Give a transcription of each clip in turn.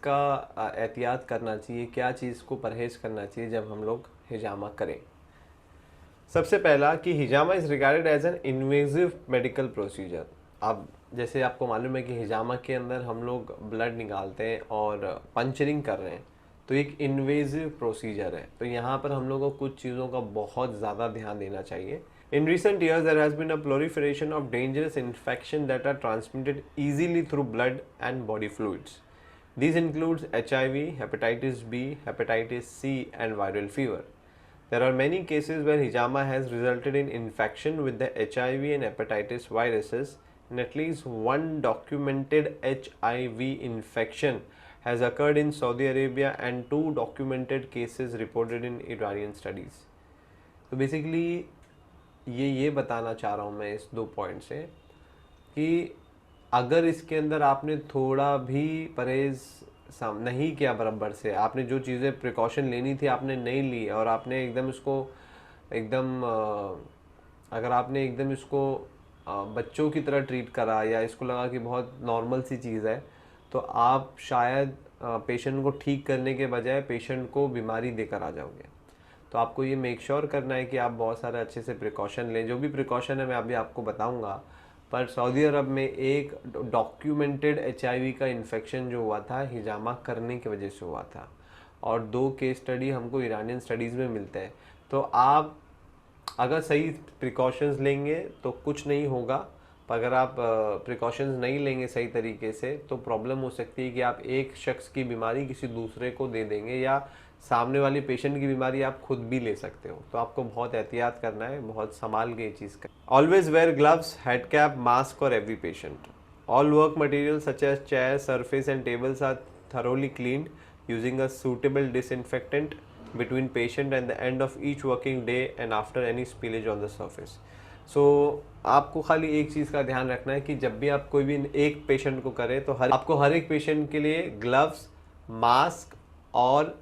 का एहतियात करना चाहिए, क्या चीज़ को परहेज़ करना चाहिए जब हम लोग हिजामा करें। सबसे पहला कि हिजामा is regarded as an invasive medical procedure. अब जैसे आपको मालूम है कि हिजामा के अंदर हम लोग ब्लड निकालते हैं और पंचरिंग कर रहे हैं, तो एक इन्वेजिव प्रोसीजर है। तो यहाँ पर हम लोग को कुछ चीज़ों का बहुत ज़्यादा ध्यान देना चाहिए। In recent years, there has been a proliferation of dangerous infections that are transmitted easily through blood and body fluids. These include HIV, hepatitis B, hepatitis C, and viral fever. There are many cases where hijama has resulted in infection with the HIV and hepatitis viruses, and at least one documented HIV infection has occurred in Saudi Arabia and 2 documented cases reported in Iranian studies. So basically ये बताना चाह रहा हूँ मैं इस 2 point से कि अगर इसके अंदर आपने थोड़ा भी परहेज़ नहीं किया, बराबर से आपने जो चीज़ें प्रिकॉशन लेनी थी आपने नहीं ली, और आपने एकदम इसको अगर आपने एकदम इसको बच्चों की तरह ट्रीट करा या इसको लगा कि बहुत नॉर्मल सी चीज़ है, तो आप शायद पेशेंट को ठीक करने के बजाय पेशेंट को बीमारी देकर आ जाओगे। तो आपको ये मेक श्योर करना है कि आप बहुत सारे अच्छे से प्रिकॉशन लें। जो भी प्रिकॉशन है मैं अभी आपको बताऊंगा, पर सऊदी अरब में एक डॉक्यूमेंटेड HIV का इन्फेक्शन जो हुआ था हिजामा करने की वजह से हुआ था, और 2 केस स्टडी हमको ईरानियन स्टडीज़ में मिलते हैं। तो आप अगर सही प्रिकॉशंस लेंगे तो कुछ नहीं होगा, पर अगर आप प्रिकॉशंस नहीं लेंगे सही तरीके से तो प्रॉब्लम हो सकती है कि आप एक शख्स की बीमारी किसी दूसरे को दे देंगे, या सामने वाले पेशेंट की बीमारी आप खुद भी ले सकते हो। तो आपको बहुत एहतियात करना है, बहुत संभाल के ये चीज़ कर। Always wear gloves, head cap, mask और every patient. All work material such as chair, surface and tables are thoroughly cleaned using a suitable disinfectant between patient and the end of each working day and after any spillage on the surface. So आपको खाली एक चीज़ का ध्यान रखना है कि जब भी आप कोई भी एक पेशेंट को करें तो आपको हर एक पेशेंट के लिए ग्लव्स, मास्क और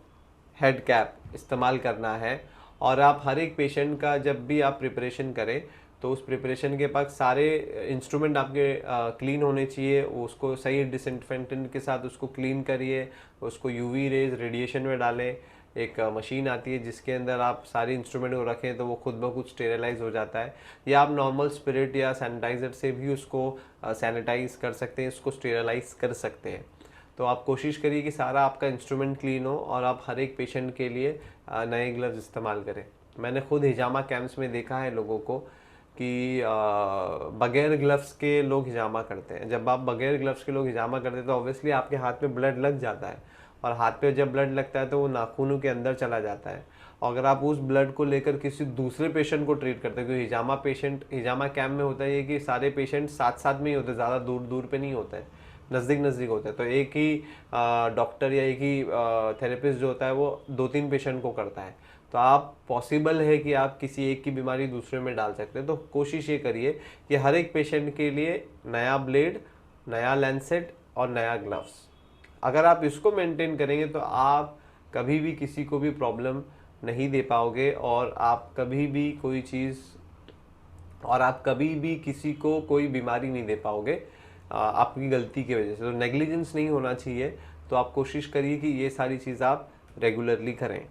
हेड कैप इस्तेमाल करना है। और आप हर एक पेशेंट का जब भी आप प्रिपरेशन करें तो उस प्रिपरेशन के पास सारे इंस्ट्रूमेंट आपके क्लीन होने चाहिए। उसको सही डिसइंफेक्टेंट के साथ उसको क्लीन करिए, उसको UV रेज रेडिएशन में डालें। एक मशीन आती है जिसके अंदर आप सारे इंस्ट्रूमेंट को रखें तो वो खुद ब खुद स्टेरलाइज हो जाता है, या आप नॉर्मल स्पिरिट या सैनिटाइज़र से भी उसको सैनिटाइज कर सकते हैं, उसको स्टेरलाइज कर सकते हैं। तो आप कोशिश करिए कि सारा आपका इंस्ट्रूमेंट क्लीन हो और आप हर एक पेशेंट के लिए नए ग्लव्स इस्तेमाल करें। मैंने खुद हिजामा कैंप्स में देखा है लोगों को कि बगैर ग्लव्स के लोग हिजामा करते हैं। जब आप बगैर ग्लव्स के लोग हिजामा करते हैं तो ऑब्वियसली आपके हाथ में ब्लड लग जाता है, और हाथ पे जब ब्लड लगता है तो वो नाखूनों के अंदर चला जाता है। और अगर आप उस ब्लड को लेकर किसी दूसरे पेशेंट को ट्रीट करते हैं, क्योंकि हिजामा कैंप में होता है ये कि सारे पेशेंट साथ साथ में ही होते हैं, ज़्यादा दूर दूर पे नहीं होते हैं, नज़दीक नज़दीक होता है। तो एक ही डॉक्टर या एक ही थेरेपिस्ट जो होता है वो 2-3 पेशेंट को करता है। तो आप पॉसिबल है कि आप किसी एक की बीमारी दूसरे में डाल सकते हैं। तो कोशिश ये करिए कि हर एक पेशेंट के लिए नया ब्लेड, नया लैंसेट और नया ग्लव्स। अगर आप इसको मेंटेन करेंगे तो आप कभी भी किसी को भी प्रॉब्लम नहीं दे पाओगे, और आप कभी भी किसी को कोई बीमारी नहीं दे पाओगे आपकी गलती की वजह से। तो नेग्लिजेंस नहीं होना चाहिए। तो आप कोशिश करिए कि ये सारी चीज़ आप रेगुलरली करें।